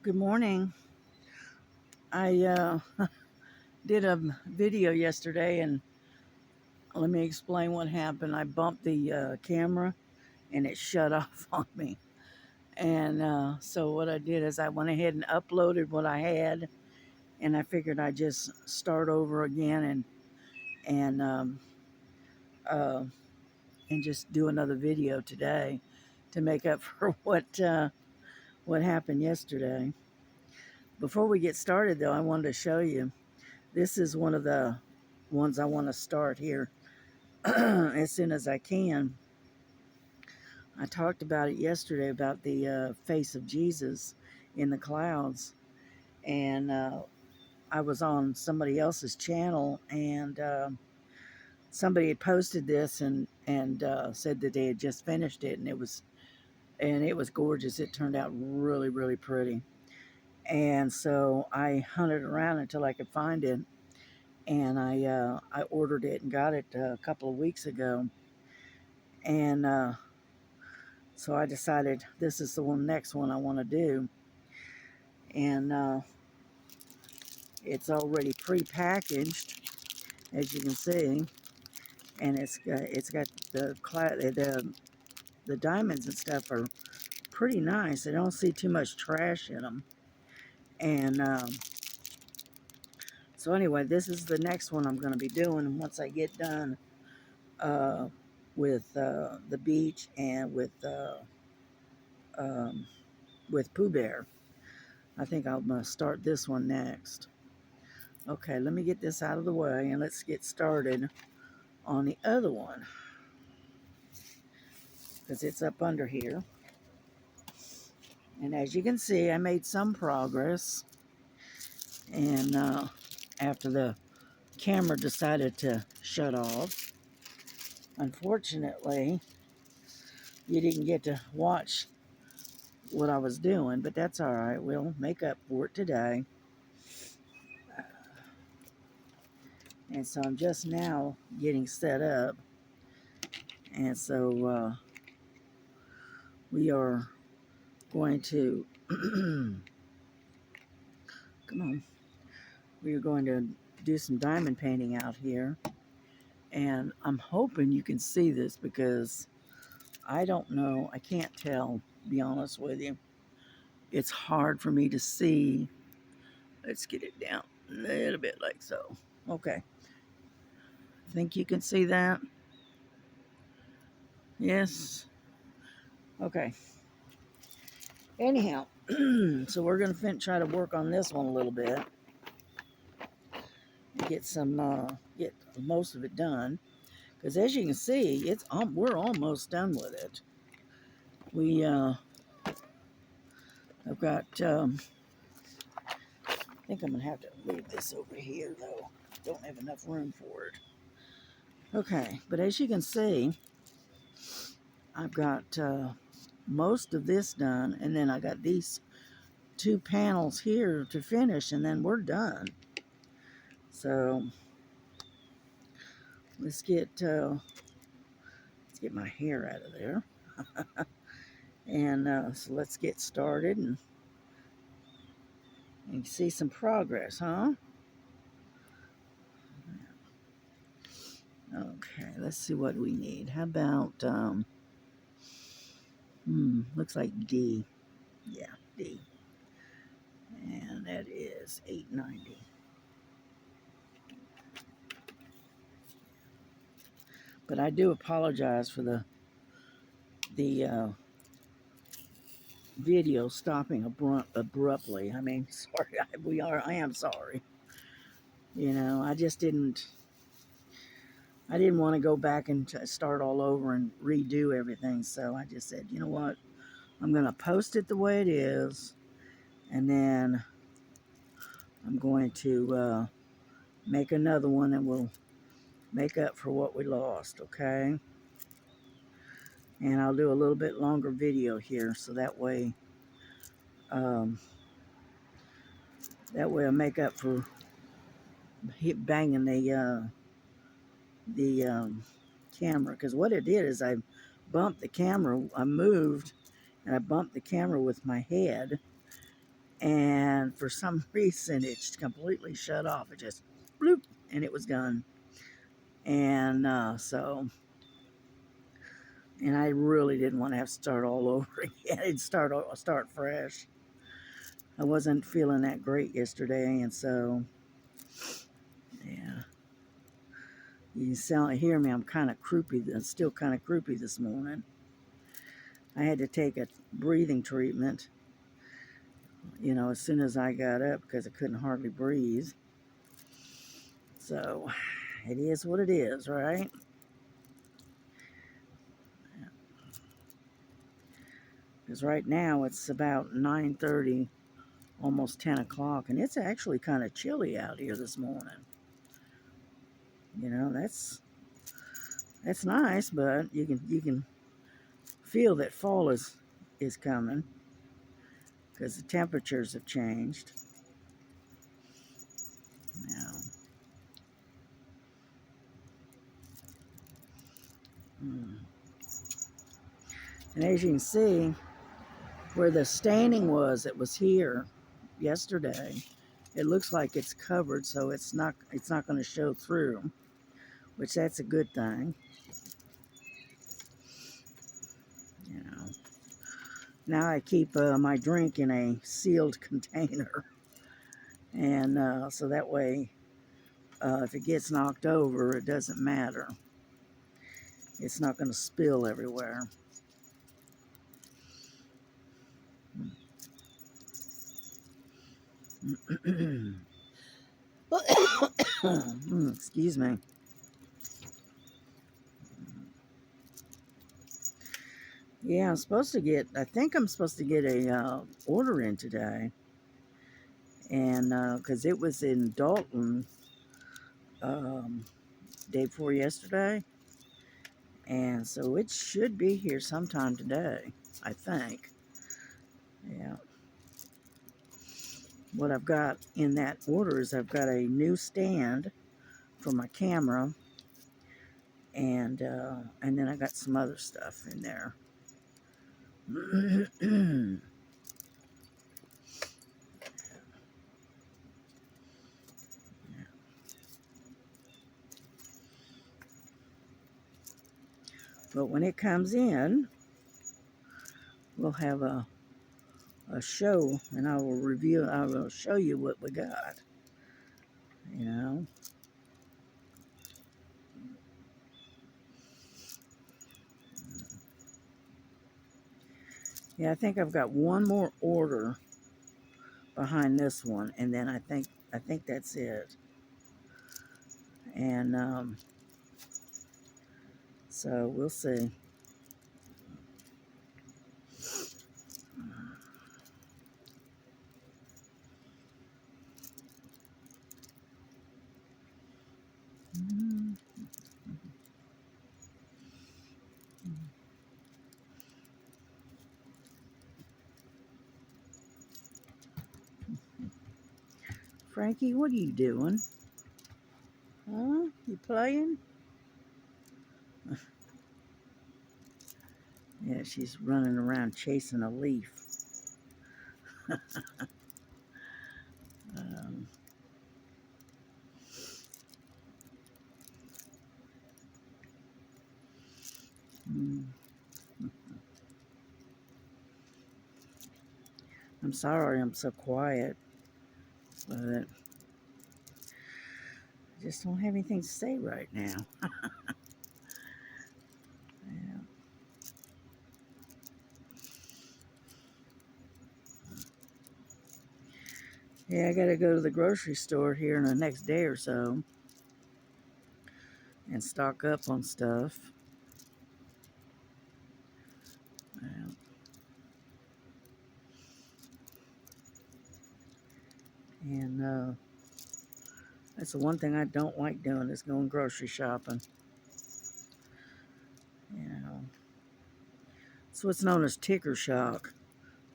Good morning. I did a video yesterday, and let me explain what happened. I bumped the camera, and it shut off on me. And so what I did is I went ahead and uploaded what I had, and I figured I'd just start over again and um, uh, and just do another video today to make up for what happened yesterday. Before we get started, though, I wanted to show you. This is one of the ones I want to start here as soon as I can. I talked about it yesterday about the face of Jesus in the clouds, and I was on somebody else's channel, and somebody had posted this and said that they had just finished it, and it was gorgeous. It turned out really, really pretty, and so I hunted around until I could find it, and I ordered it and got it a couple of weeks ago, and so I decided this is the next one I want to do, and it's already pre-packaged, as you can see, and it's got the diamonds and stuff are pretty nice. I don't see too much trash in them, and so anyway, this is the next one I'm going to be doing once I get done uh, with the beach and um, with Pooh Bear. I think I'm going to start this one next. Okay, let me get this out of the way and let's get started on the other one, because it's up under here. And as you can see, I made some progress, and after the camera decided to shut off, unfortunately, you didn't get to watch what I was doing, but that's all right. We'll make up for it today. And so I'm just now getting set up, and so we are going to come on. We are going to do some diamond painting out here, and I'm hoping you can see this, because I don't know, I can't tell, to be honest with you. It's hard for me to see. Let's get it down a little bit like so. Okay. Think you can see that? Yes? Okay. Anyhow, so we're going to try to work on this one a little bit. Get most of it done. Because as you can see, we're almost done with it. I've got, I think I'm going to have to leave this over here, though. Don't have enough room for it. Okay, but as you can see, I've got most of this done, and then I got these two panels here to finish, and then we're done. So let's get my hair out of there, and so let's get started and see some progress, huh? Okay, let's see what we need. How about looks like D. Yeah, D. And that is 890. But I do apologize for the video stopping abruptly. I mean, sorry, I am sorry. You know, I didn't want to go back and start all over and redo everything. So I just said, you know what? I'm going to post it the way it is, and then I'm going to make another one, and we'll make up for what we lost, okay? And I'll do a little bit longer video here, so um, that way I'll make up for banging the camera. Because what it did is I bumped the camera, I moved, and I bumped the camera with my head, and for some reason it completely shut off. It just bloop, and it was gone. And and I really didn't want to have to start all over again and start fresh. I wasn't feeling that great yesterday, and so yeah, you can hear me. I'm kind of croupy. I'm still kind of croupy this morning. I had to take a breathing treatment, as soon as I got up because I couldn't hardly breathe. So it is what it is, right? Because right now it's about 9:30, almost 10 o'clock, and it's actually kind of chilly out here this morning. That's nice, but you can feel that fall is coming because the temperatures have changed. Now, and as you can see, where the staining was, it was here yesterday. It looks like it's covered, so it's not going to show through, which that's a good thing. Now I keep my drink in a sealed container, and so that way, if it gets knocked over, it doesn't matter. It's not going to spill everywhere. Excuse me. Yeah, I think I'm supposed to get a order in today. And because it was in Dalton day before yesterday. And so it should be here sometime today, I think. Yeah. What I've got in that order is I've got a new stand for my camera, and then I got some other stuff in there. But when it comes in, we'll have a show, and I will show you what we got. Yeah, I think I've got one more order behind this one, and then I think that's it. And so we'll see. Frankie, what are you doing? Huh? You playing? Yeah, she's running around chasing a leaf. um, I'm sorry I'm so quiet, but I just don't have anything to say right now. Yeah, I gotta go to the grocery store here in the next day or so and stock up on stuff. And that's the one thing I don't like doing is going grocery shopping. It's what's known as ticker shock.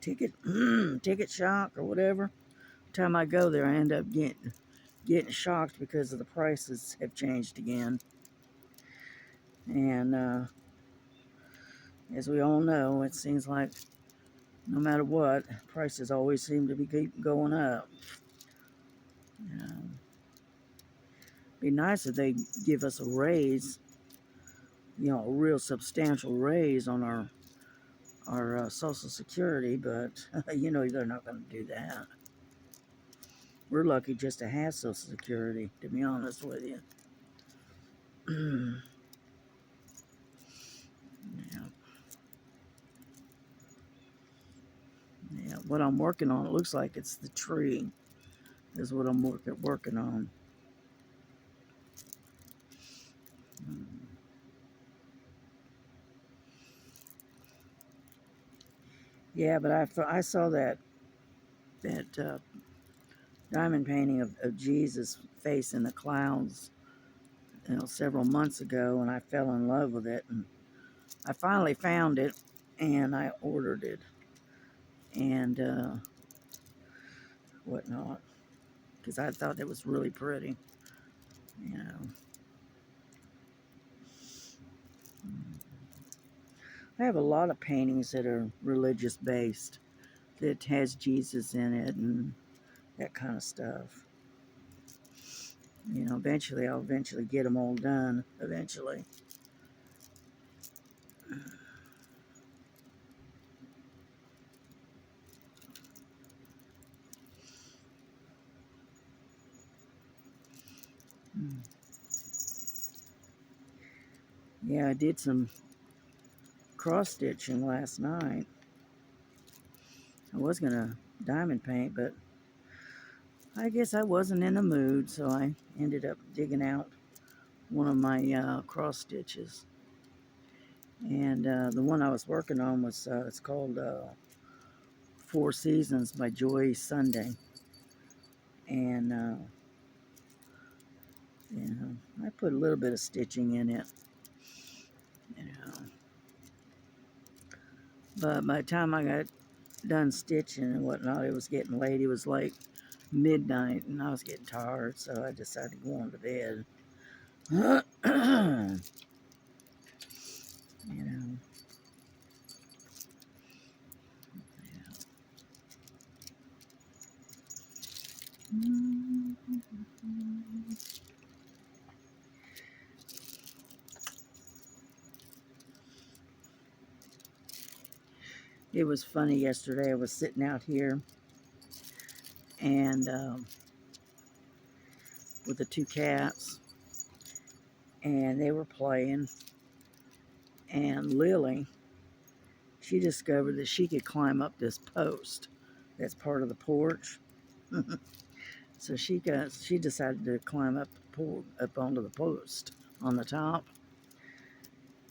Ticket shock or whatever. Every time I go there, I end up getting shocked because of the prices have changed again. And as we all know, it seems like No matter what, prices always seem to be keep going up. You know, be nice if they give us a raise, you know, a real substantial raise on our Social Security, but you know they're not going to do that. We're lucky just to have Social Security, to be honest with you. Yeah. Yeah, what I'm working on, it looks like it's the tree, is what I'm working on. Yeah, but I saw that diamond painting of Jesus face in the clouds, you know, several months ago, and I fell in love with it, and I finally found it, and I ordered it, and whatnot, because I thought it was really pretty, you know. I have a lot of paintings that are religious based, that has Jesus in it and that kind of stuff. You know, I'll eventually get them all done, eventually. Yeah, I did some cross stitching last night. I was gonna diamond paint, but I guess I wasn't in the mood, so I ended up digging out one of my cross stitches. And the one I was working on was, it's called Four Seasons by Joy Sunday. And, you know, I put a little bit of stitching in it, you know. But by the time I got done stitching and whatnot, it was getting late. It was like midnight, and I was getting tired, so I decided to go on to bed. You know. It was funny yesterday. I was sitting out here and with the two cats, and they were playing. And Lily, she discovered that she could climb up this post that's part of the porch. So she decided to climb up onto the post on the top.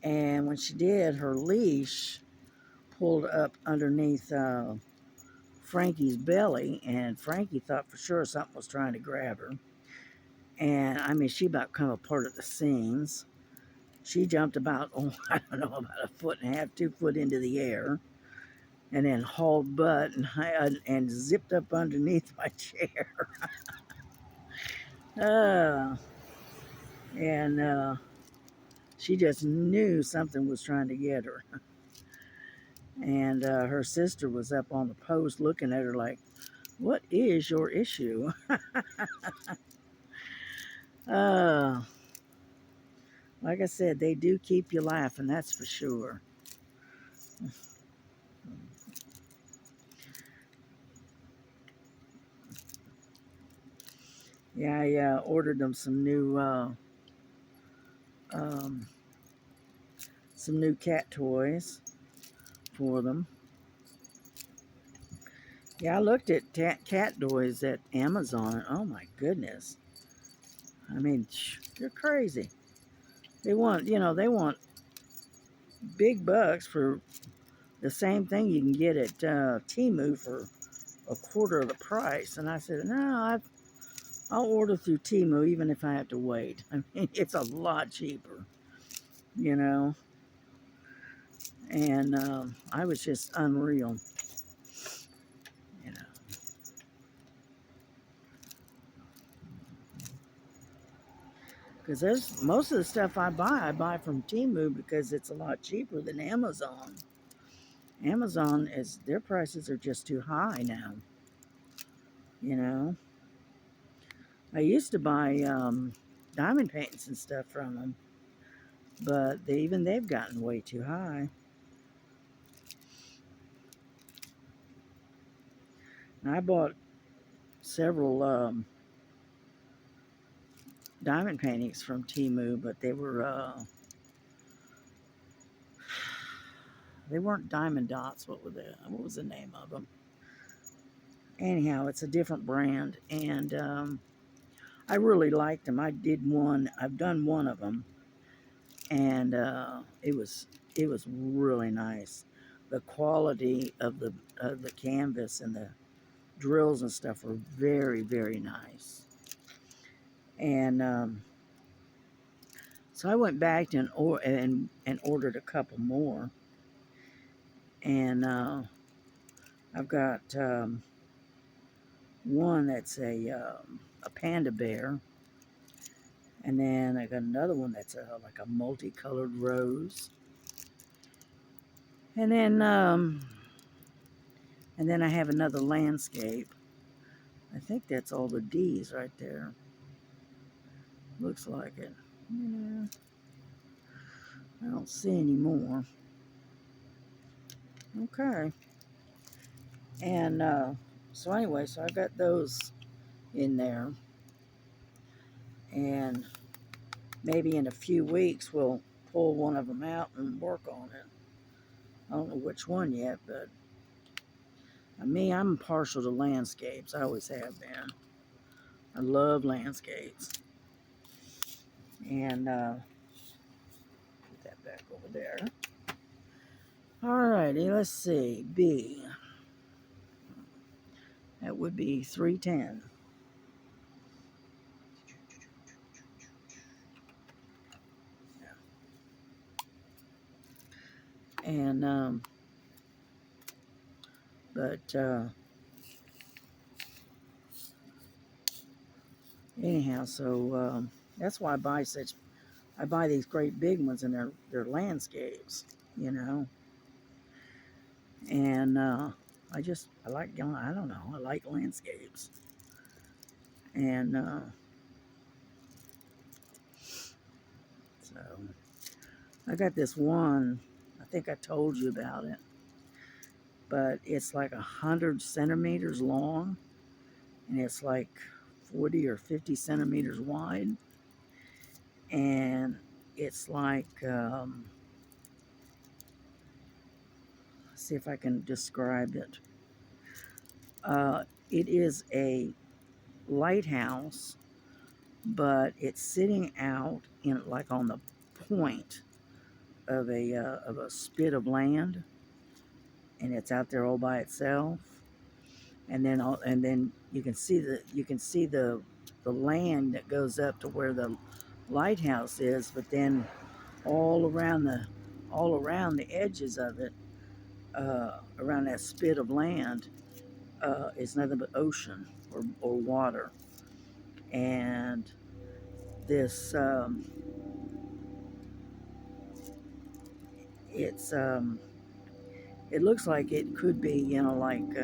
And when she did, her leash pulled up underneath Frankie's belly, and Frankie thought for sure something was trying to grab her. And I mean, she about come apart at the seams. She jumped about, oh, I don't know, about 1.5 feet, 2 foot into the air, and then hauled butt and zipped up underneath my chair. uh, and she just knew something was trying to get her. And her sister was up on the post looking at her like, what is your issue? uh, like I said, they do keep you laughing, that's for sure. Yeah, I ordered them um, some new cat toys for them. Yeah, I looked at cat toys at Amazon. Oh my goodness! I mean, you're crazy. They want, you know, they want big bucks for the same thing you can get at Temu for a quarter of the price. And I said, no, I'll order through Temu even if I have to wait. I mean, it's a lot cheaper, you know. And I was just unreal, you know. Because there's most of the stuff I buy from Temu because it's a lot cheaper than Amazon. Amazon is, their prices are just too high now. You know, I used to buy diamond paints and stuff from them, but they've gotten way too high. And I bought several diamond paintings from Temu, but they weren't diamond dots. What was the name of them? Anyhow, it's a different brand, and I really liked them. I've done one of them, and it was really nice. The quality of the canvas and the drills and stuff were very, very nice. And so I went back and ordered a couple more, and I've got one that's a panda bear, and then I got another one that's like a multicolored rose, and then I have another landscape. I think that's all the D's right there. Looks like it. Yeah, I don't see any more. Okay. And so anyway, so I got those in there, and maybe in a few weeks we'll pull one of them out and work on it. I don't know which one yet, but I'm partial to landscapes. I always have been. I love landscapes. And put that back over there. Alrighty, let's see. B. That would be 310. And anyhow, so that's why I buy these great big ones, and they're landscapes, you know. And I like, I don't know, I like landscapes. And so I got this one, I think I told you about it, but it's like 100 centimeters long, and it's like 40 or 50 centimeters wide, and it's like see if I can describe it. It is a lighthouse, but it's sitting out in like on the point of a spit of land, and it's out there all by itself. And then you can see the land that goes up to where the lighthouse is, but then all around the edges of it, around that spit of land, is nothing but ocean or water. And this it looks like it could be, you know, like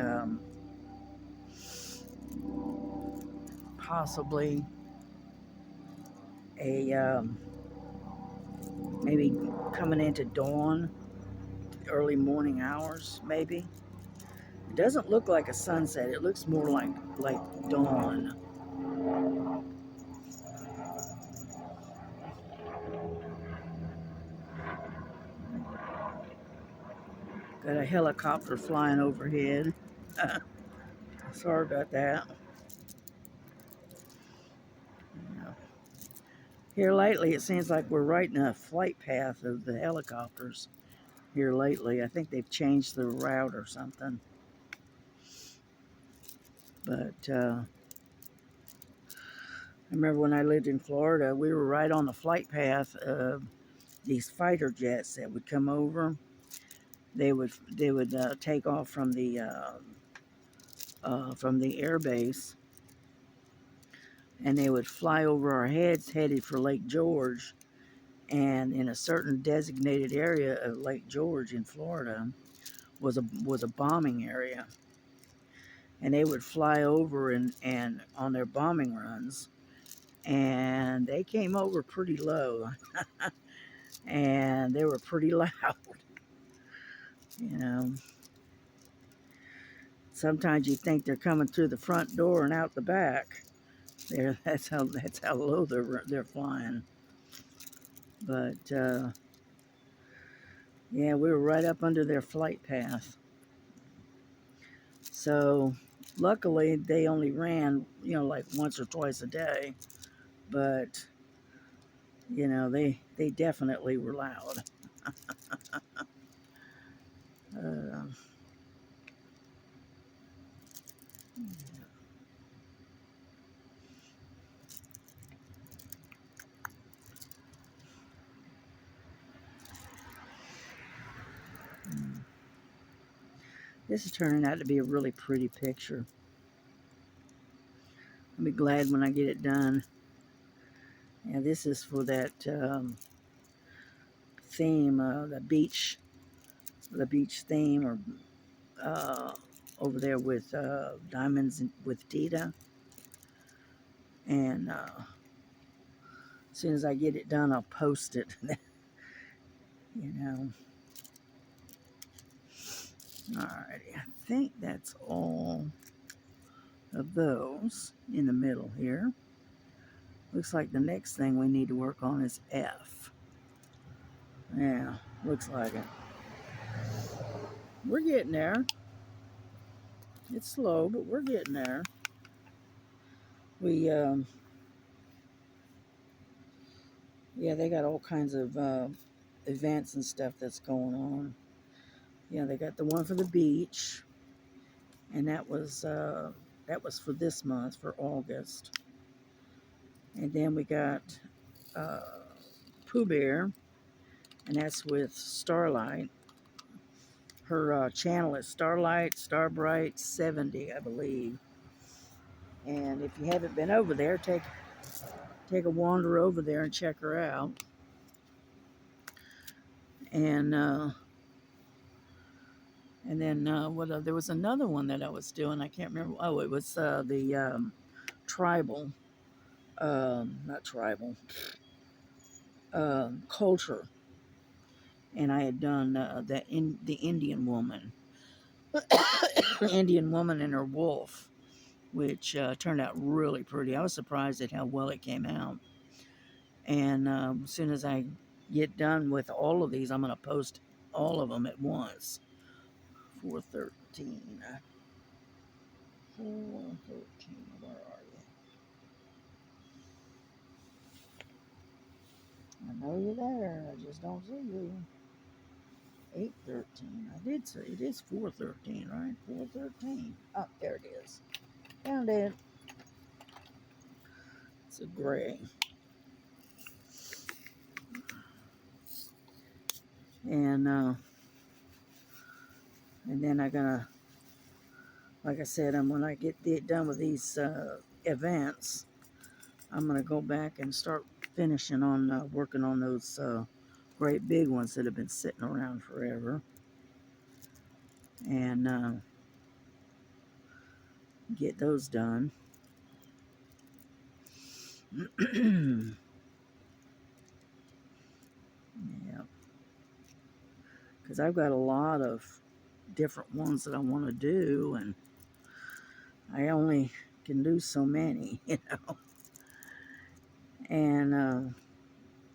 possibly a maybe coming into dawn, early morning hours, maybe. It doesn't look like a sunset. It looks more like dawn. Got a helicopter flying overhead. Sorry about that. Here lately, it seems like we're right in a flight path of the helicopters. Here lately, I think they've changed the route or something. But I remember when I lived in Florida, we were right on the flight path of these fighter jets that would come over. They would take off from the air base, and they would fly over our heads headed for Lake George. And in a certain designated area of Lake George in Florida, was a bombing area, and they would fly over and on their bombing runs, and they came over pretty low, and they were pretty loud. You know, sometimes you think they're coming through the front door and out the back. That's how low they're flying. But yeah, we were right up under their flight path. So luckily they only ran, like once or twice a day. But they definitely were loud. Uh, this is turning out to be a really pretty picture. I'll be glad when I get it done. Yeah, this is for that theme, the beach theme, or over there with Diamonds with Dita. And as soon as I get it done, I'll post it. you know. Alrighty, I think that's all of those in the middle here. Looks like the next thing we need to work on is F. Yeah, looks like it. We're getting there. It's slow, but we're getting there. We, yeah, they got all kinds of events and stuff that's going on. Yeah, they got the one for the beach, and that was for this month, for August. And then we got uh, Pooh Bear, and that's with Starlight. Her channel is Starbright 70, I believe. And if you haven't been over there, take a wander over there and check her out. And then there was another one that I was doing. I can't remember. Oh, it was the tribal, not tribal, culture. And I had done the Indian woman, Indian woman and her wolf, which turned out really pretty. I was surprised at how well it came out. And as soon as I get done with all of these, I'm going to post all of them at once. 413. 413. Where are you? I know you're there. I just don't see you. 813. I did say it is 413, right? 413. Oh, there it is. Found it. It's a gray. And then I'm gonna, like I said, when I get done with these events, I'm gonna go back and start finishing on working on those great big ones that have been sitting around forever, and get those done. Yeah, because I've got a lot of different ones that I want to do, and I only can do so many, and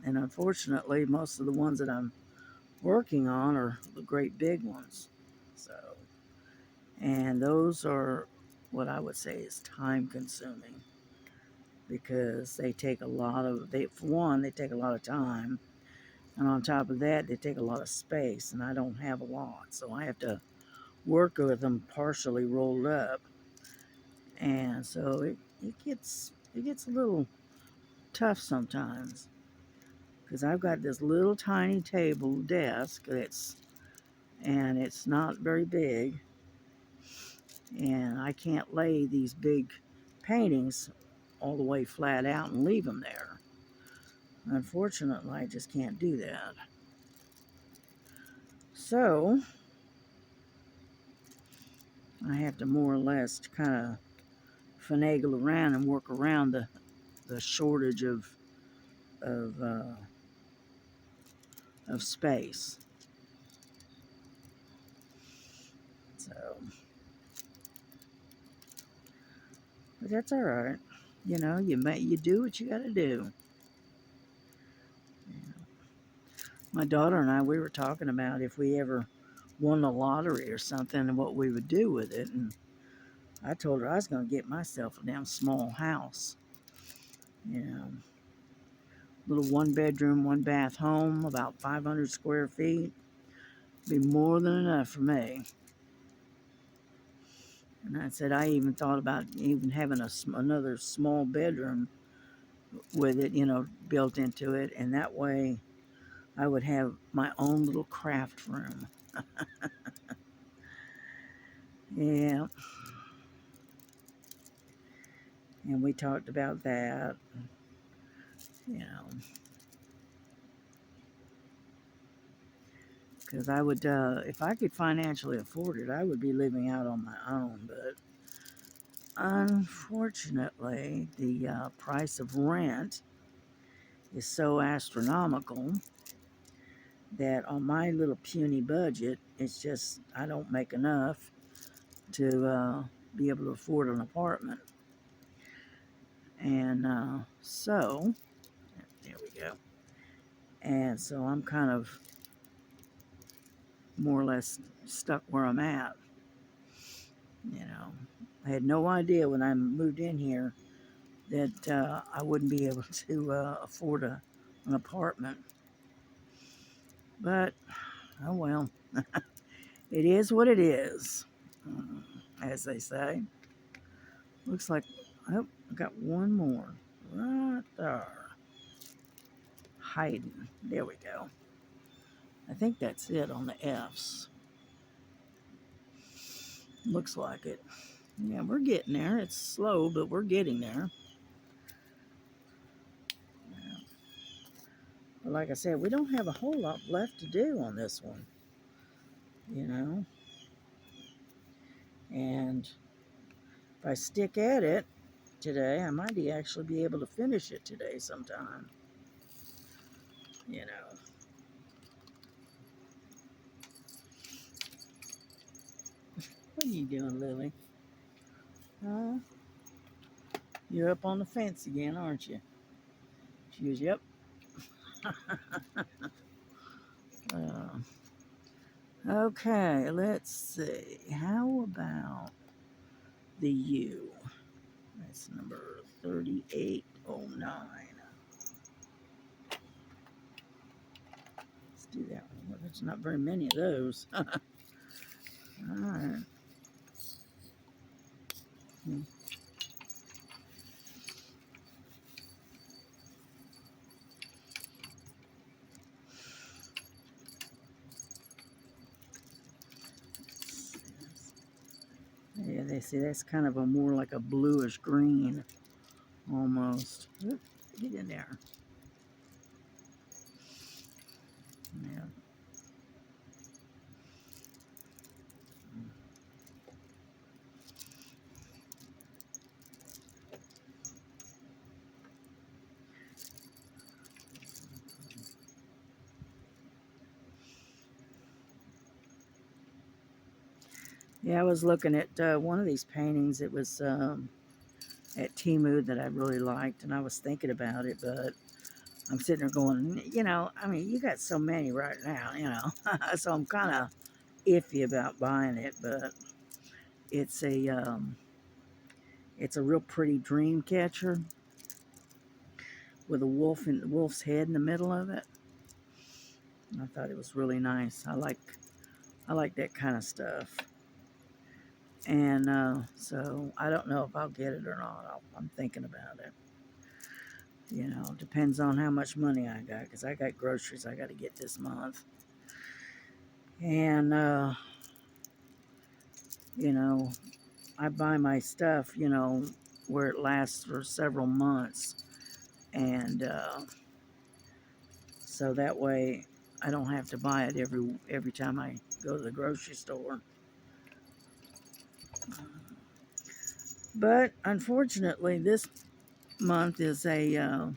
unfortunately, most of the ones that I'm working on are the great big ones. So, and those are what I would say is time consuming, because they take a lot of, for one, they take a lot of time, and on top of that, they take a lot of space, and I don't have a lot, so I have to work with them partially rolled up, and so it gets a little tough sometimes, because I've got this little tiny table desk and it's not very big, and I can't lay these big paintings all the way flat out and leave them there. Unfortunately, I just can't do that. So I have to more or less kind of finagle around and work around the shortage of uh, of space. So, but that's all right. You know, you do what you got to do. My daughter and I, we were talking about if we ever won the lottery or something and what we would do with it. And I told her I was going to get myself a damn small house. You know, little 1 bedroom, 1 bath home, about 500 square feet. Be more than enough for me. And I said I even thought about even having another small bedroom with it, you know, built into it. And that way I would have my own little craft room. Yeah. And we talked about that. You know, because I would, if I could financially afford it, I would be living out on my own. But unfortunately, the price of rent is so astronomical that on my little puny budget, it's just, I don't make enough to be able to afford an apartment. And so, there we go. And so I'm kind of more or less stuck where I'm at. You know, I had no idea when I moved in here that I wouldn't be able to afford an apartment. But, oh well, it is what it is, as they say. Looks like, oh, I got one more right there. Hiding. There we go. I think that's it on the F's. Looks like it. Yeah, we're getting there. It's slow, but we're getting there. Yeah. But like I said, we don't have a whole lot left to do on this one, you know. And if I stick at it today, I might actually be able to finish it today sometime, you know. What are you doing, Lily? Huh? You're up on the fence again, aren't you? She goes, yep. uh, okay, let's see. How about the U? That's number 3809. Let's do that one. Well, there's not very many of those. All right. Yeah, they see that's kind of a more like a bluish green almost. Oop, get in there. Yeah. Yeah, I was looking at one of these paintings. It was at Temu that I really liked, and I was thinking about it, but I'm sitting there going, you know, I mean, you got so many right now, you know, so I'm kind of iffy about buying it, but it's it's a real pretty dream catcher with a wolf's head in the middle of it. I thought it was really nice. I like that kind of stuff. And so I don't know if I'll get it or not. I'm thinking about it. You know, depends on how much money I got, because I got groceries I got to get this month. And, you know, I buy my stuff, you know, where it lasts for several months. And so that way I don't have to buy it every time I go to the grocery store. But unfortunately, this month is a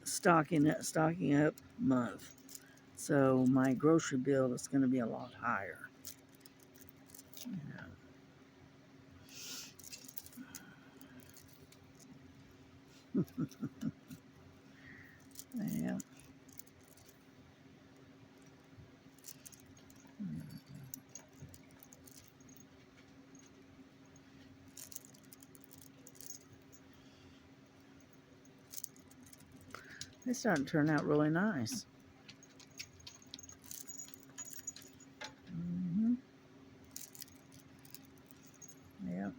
stocking up month. So my grocery bill is going to be a lot higher. Yeah. It's starting to turn out really nice. Hmm. Yeah.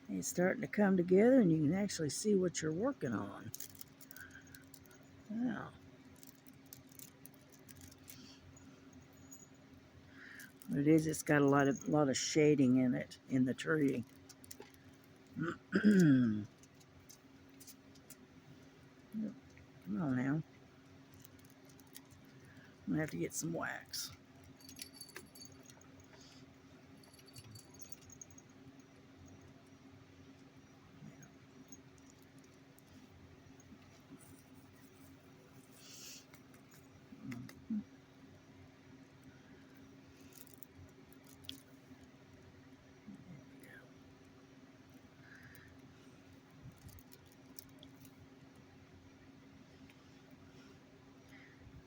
It's starting to come together and you can actually see what you're working on. Yeah. What it is, it's got a lot of shading in it, in the tree. Come on now. I'm gonna have to get some wax.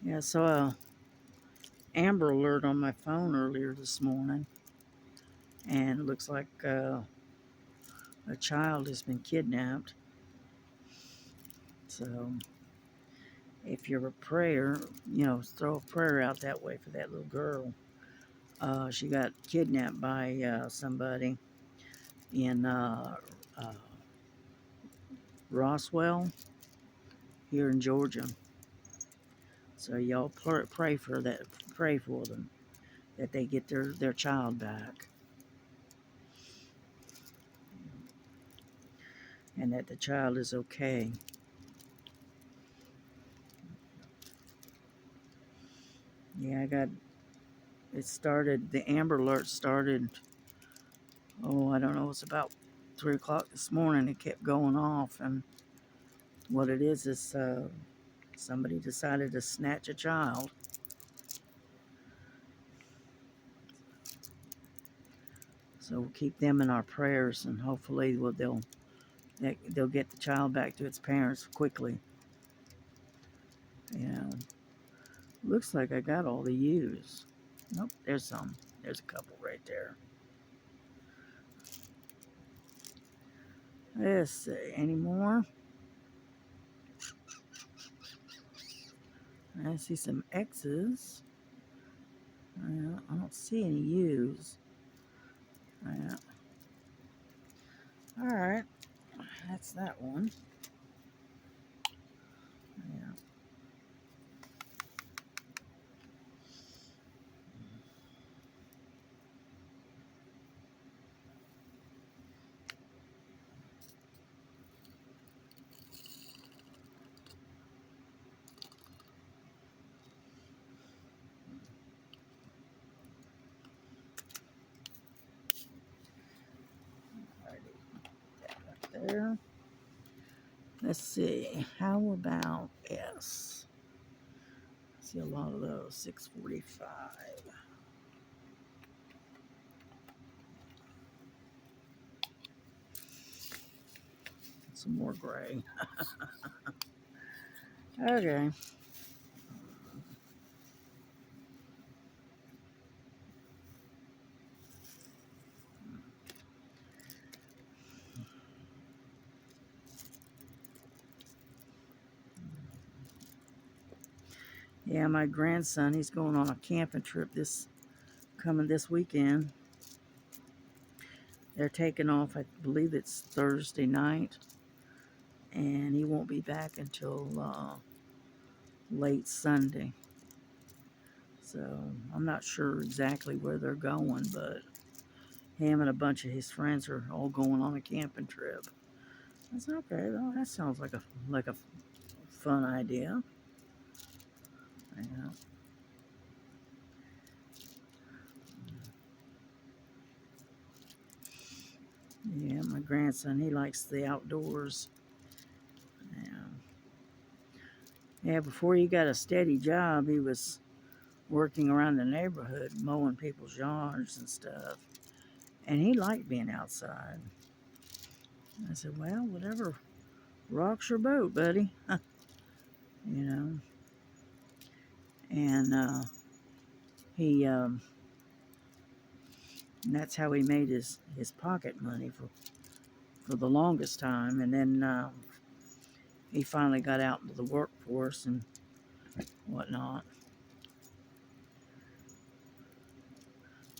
Yeah, I saw a Amber Alert on my phone earlier this morning, and it looks like a child has been kidnapped. So if you're a prayer, throw a prayer out that way for that little girl. She got kidnapped by somebody in uh, Roswell here in Georgia. So y'all pray for that. Pray for them that they get their child back, and that the child is okay. Yeah, it started. The Amber Alert started. Oh, I don't know. It's about 3 o'clock this morning. It kept going off, and what it is somebody decided to snatch a child. So we'll keep them in our prayers, and hopefully they'll get the child back to its parents quickly. Yeah, looks like I got all the U's. Nope, there's some. There's a couple right there. Let's see, any more? I see some X's. I don't see any U's. Yeah. All right, that's that one. Yeah. Right there. Let's see. How about S? I see a lot of those. 645. Some more gray. Okay. Yeah, my grandson, he's going on a camping trip coming this weekend. They're taking off, I believe it's Thursday night, and he won't be back until late Sunday. So I'm not sure exactly where they're going, but him and a bunch of his friends are all going on a camping trip. That's okay though. That sounds like a fun idea. Yeah. My grandson, he likes the outdoors. Yeah, before he got a steady job, he was working around the neighborhood, mowing people's yards and stuff. And he liked being outside. I said, well, whatever rocks your boat, buddy. You know. And and that's how he made his pocket money for the longest time. And then he finally got out into the workforce and whatnot.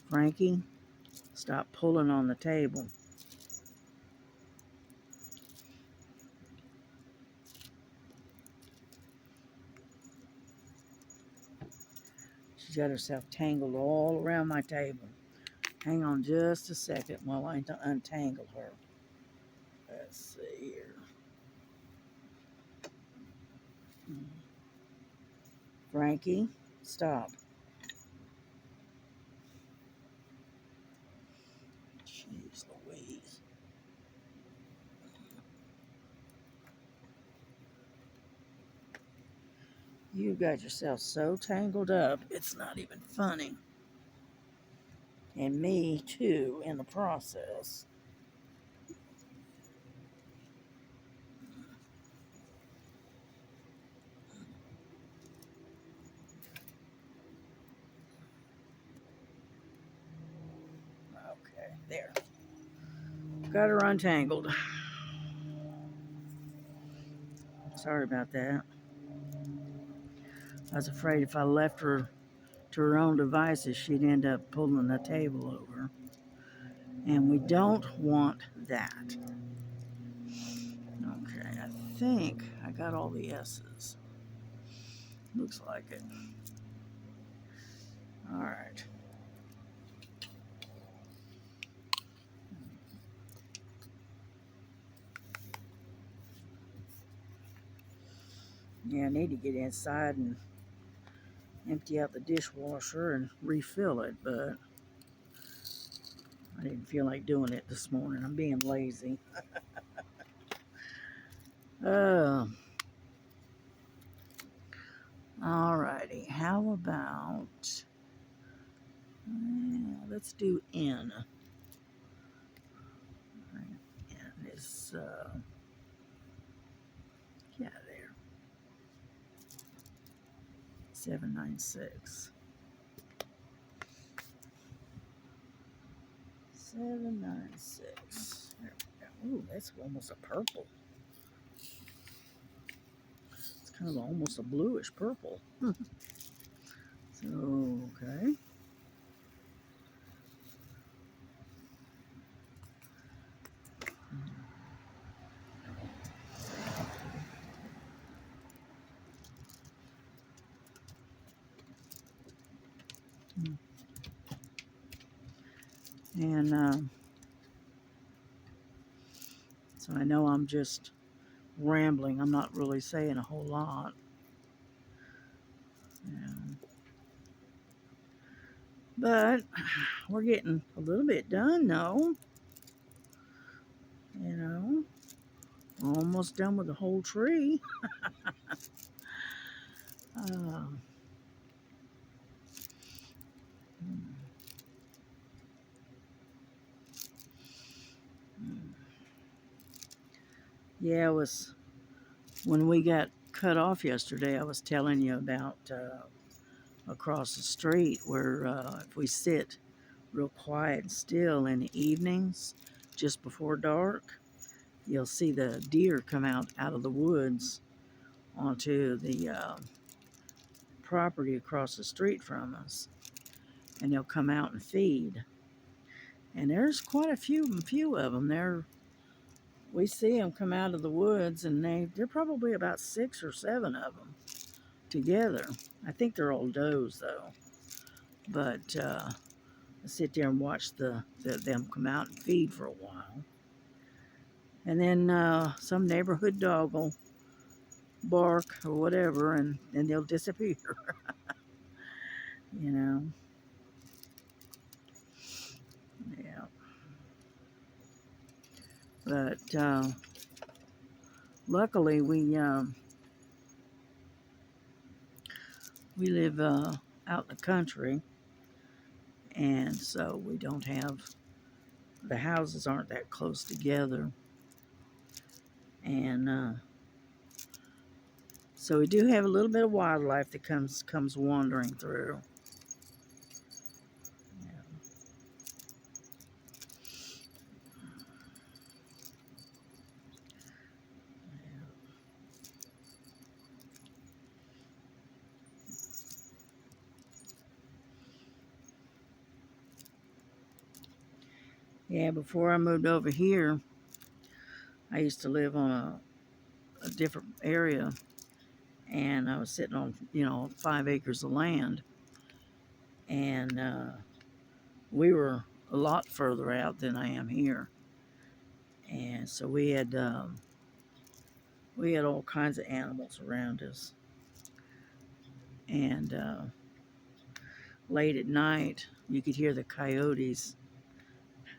Frankie, stop pulling on the table. She's got herself tangled all around my table. Hang on just a second while I untangle her. Let's see here. Frankie, stop. Jeez Louise. You got yourself so tangled up, it's not even funny. And me too in the process. Okay, there. Got her untangled. Sorry about that. I was afraid if I left her to her own devices, she'd end up pulling the table over. And we don't want that. Okay, I think I got all the S's. Looks like it. All right. Yeah, I need to get inside and empty out the dishwasher and refill it, but I didn't feel like doing it this morning. I'm being lazy. Alrighty. How about let's do N. N is yeah, there. 796. 796. There we go. Ooh, that's almost a purple. It's kind of almost a bluish purple. So, okay. And so I know I'm just rambling. I'm not really saying a whole lot. Yeah. But we're getting a little bit done, though. You know, almost done with the whole tree. uh, yeah, it was when we got cut off yesterday. I was telling you about across the street where if we sit real quiet and still in the evenings, just before dark, you'll see the deer come out of the woods onto the property across the street from us, and they'll come out and feed. And there's quite a few of them. We see them come out of the woods, and they're probably about 6 or 7 of them together. I think they're all does though, but I sit there and watch them come out and feed for a while, and then some neighborhood dog will bark or whatever, and then they'll disappear. You know. Yeah. But luckily, we live out in the country, and so we don't have, the houses aren't that close together, and so we do have a little bit of wildlife that comes wandering through. Yeah, before I moved over here, I used to live on a different area, and I was sitting on 5 acres of land, and we were a lot further out than I am here, and so we had all kinds of animals around us, and late at night you could hear the coyotes.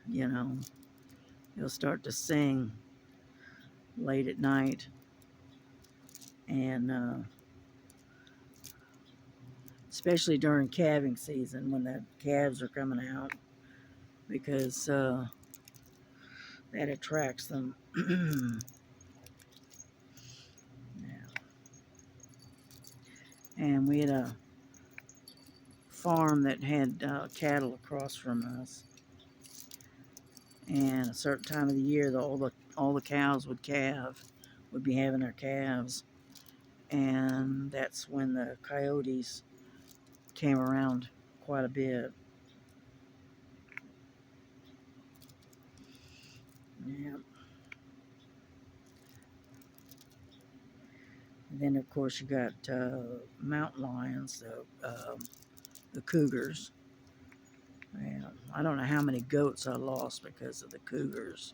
You know, they'll start to sing late at night, and especially during calving season when the calves are coming out, because that attracts them. Yeah. And we had a farm that had cattle across from us, and a certain time of the year, all the cows would be having their calves, and that's when the coyotes came around quite a bit. Yeah. And then of course you got mountain lions, the cougars. Yeah. I don't know how many goats I lost because of the cougars.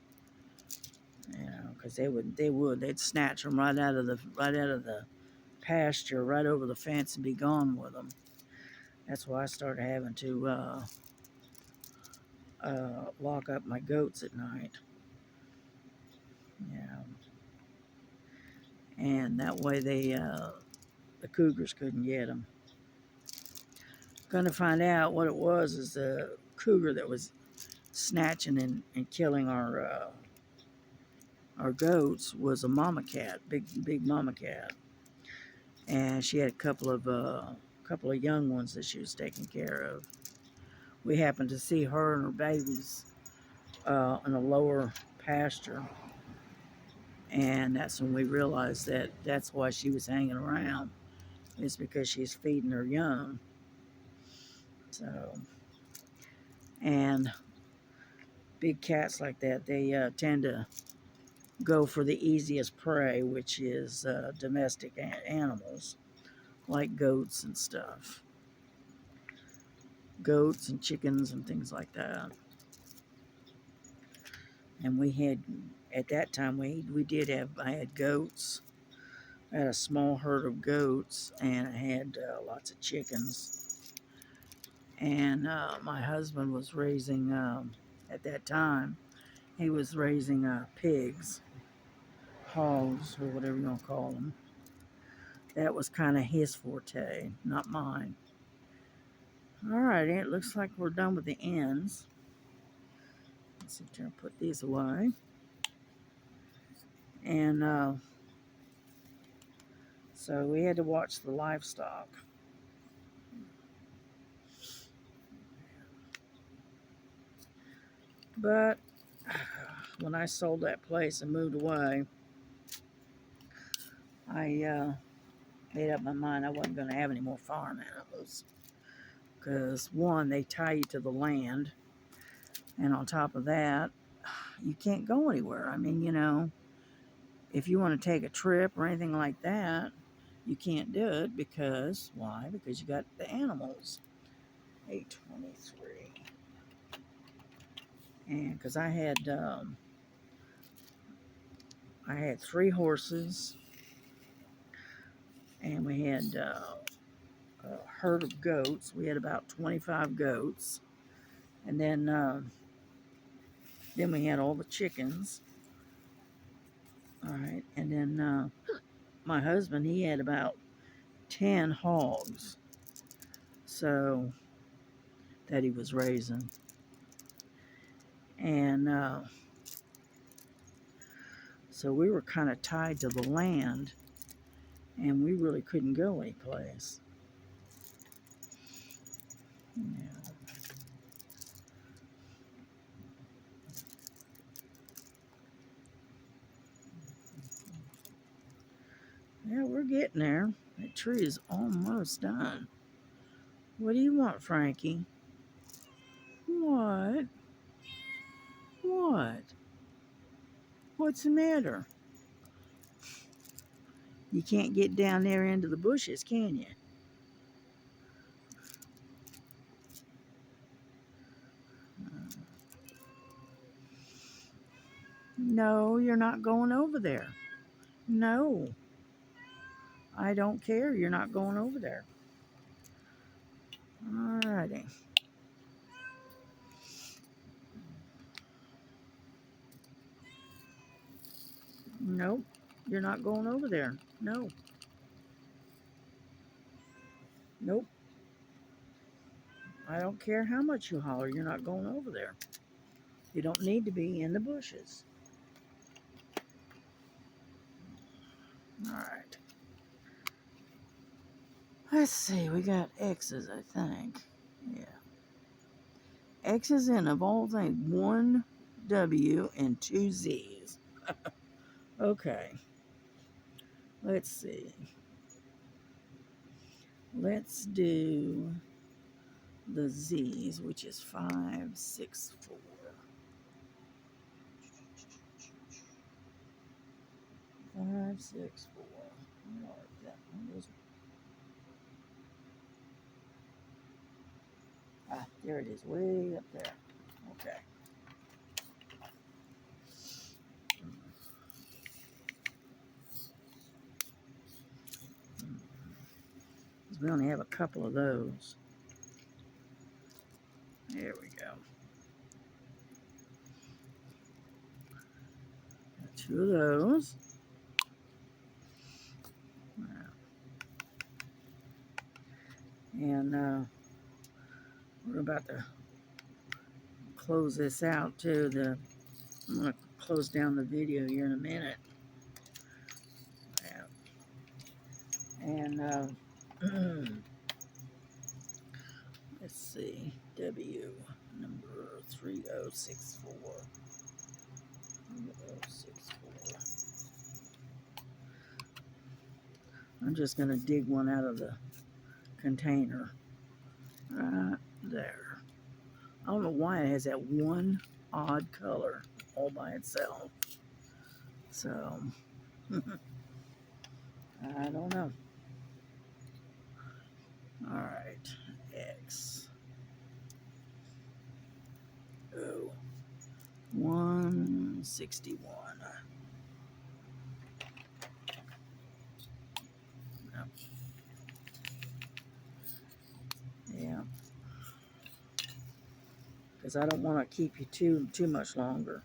Because they'd snatch them right out of the pasture, right over the fence, and be gone with them. That's why I started having to lock up my goats at night. Yeah, and that way the cougars couldn't get them. Gonna find out what it was is the cougar that was snatching and killing our goats was a mama cat, big mama cat, and she had a couple of young ones that she was taking care of. We happened to see her and her babies in a lower pasture, and that's when we realized that that's why she was hanging around. It's because she's feeding her young. So, and big cats like that, they tend to go for the easiest prey, which is domestic animals like goats and stuff, goats and chickens and things like that. And we had, at that time, I had goats. I had a small herd of goats, and I had lots of chickens. And my husband was raising, at that time, he was raising pigs, hogs, or whatever you want to call them. That was kind of his forte, not mine. Alrighty, it looks like we're done with the ends. Let's see, try to put these away. And so we had to watch the livestock. But when I sold that place and moved away, I made up my mind I wasn't going to have any more farm animals. Because one, they tie you to the land. And on top of that, you can't go anywhere. I mean, if you want to take a trip or anything like that, you can't do it because, why? Because you got the animals. 823. And because I had 3 horses, and we had a herd of goats. We had about 25 goats, and then we had all the chickens, All right, and then my husband, he had about 10 hogs, so that he was raising, and so we were kind of tied to the land, and we really couldn't go anyplace. Yeah. Yeah, we're getting there. That tree is almost done. What do you want, Frankie? What? What? What's the matter? You can't get down there into the bushes, can you? No, you're not going over there. No, I don't care. You're not going over there. Alrighty. Nope, you're not going over there. No. Nope. I don't care how much you holler. You're not going over there. You don't need to be in the bushes. Alright. Let's see. We got X's, I think. Yeah. X's in, of all things, 1 W and 2 Z's. Okay. Let's see. Let's do the Z's, which is 5, 6, 4. 5, 6, 4. Where is that one? There it is, way up there. Okay. We only have a couple of those. There we go. Got 2 of those. And we're about to close this out too. I'm going to close down the video here in a minute. Yeah. And let's see. W number 3064. 3064. I'm just going to dig one out of the container. Right there. I don't know why it has that one odd color all by itself. So, I don't know. All right, X. Oh, 161. Yep. Yeah. Because I don't want to keep you too much longer.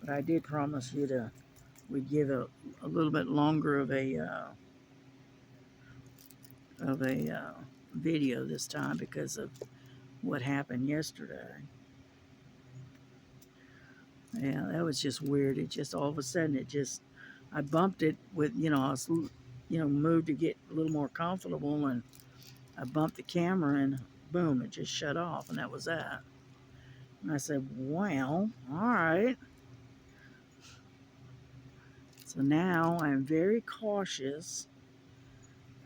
But I did promise you we'd give a little bit longer of a video this time because of what happened yesterday. Yeah, that was just weird. It just all of a sudden I bumped it with, I was, moved to get a little more comfortable, and I bumped the camera and boom, it just shut off, and that was that. And I said, well, all right. So now I'm very cautious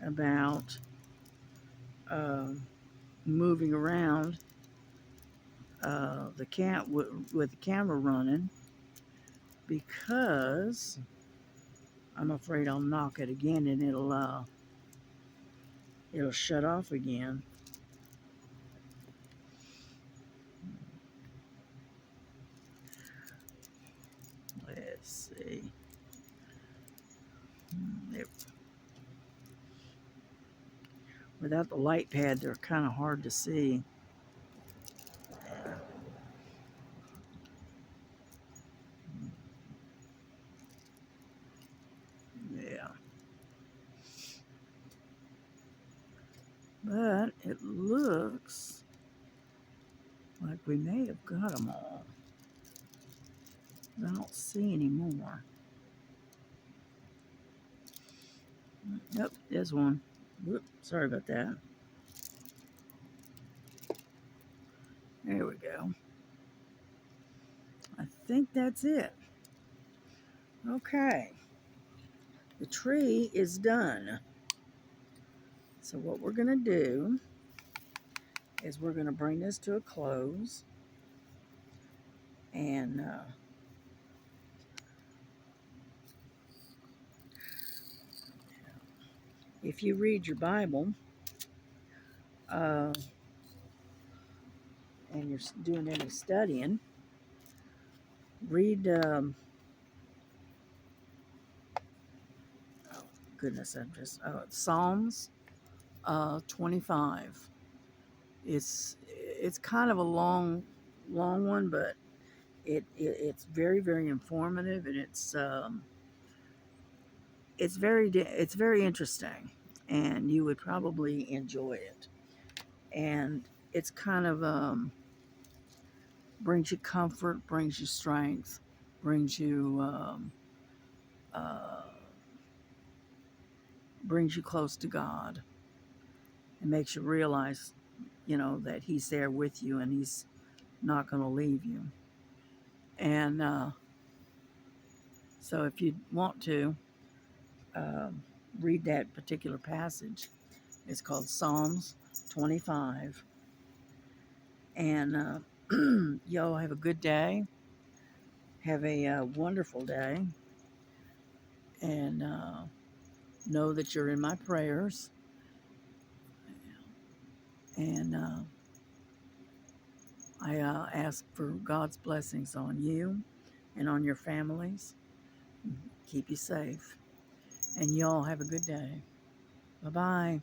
about moving around with the camera running, because I'm afraid I'll knock it again and it'll shut off again. Let's see. Without the light pad, they're kind of hard to see. But it looks like we may have got them all. I don't see any more. Yep, there's one. Whoop, sorry about that. There we go. I think that's it. Okay. The tree is done. So what we're going to do is we're going to bring this to a close. And if you read your Bible and you're doing any studying, read, oh goodness, it's Psalms 25. It's kind of a long one, but it's very, very informative, and it's very interesting, and you would probably enjoy it. And it's kind of brings you comfort, brings you strength, brings you uh, brings you close to God, and makes you realize, that He's there with you, and He's not going to leave you. And so, if you want to read that particular passage, it's called Psalms 25. And y'all have a good day. Have a wonderful day. And know that you're in my prayers. And I ask for God's blessings on you and on your families. Keep you safe. And y'all have a good day. Bye-bye.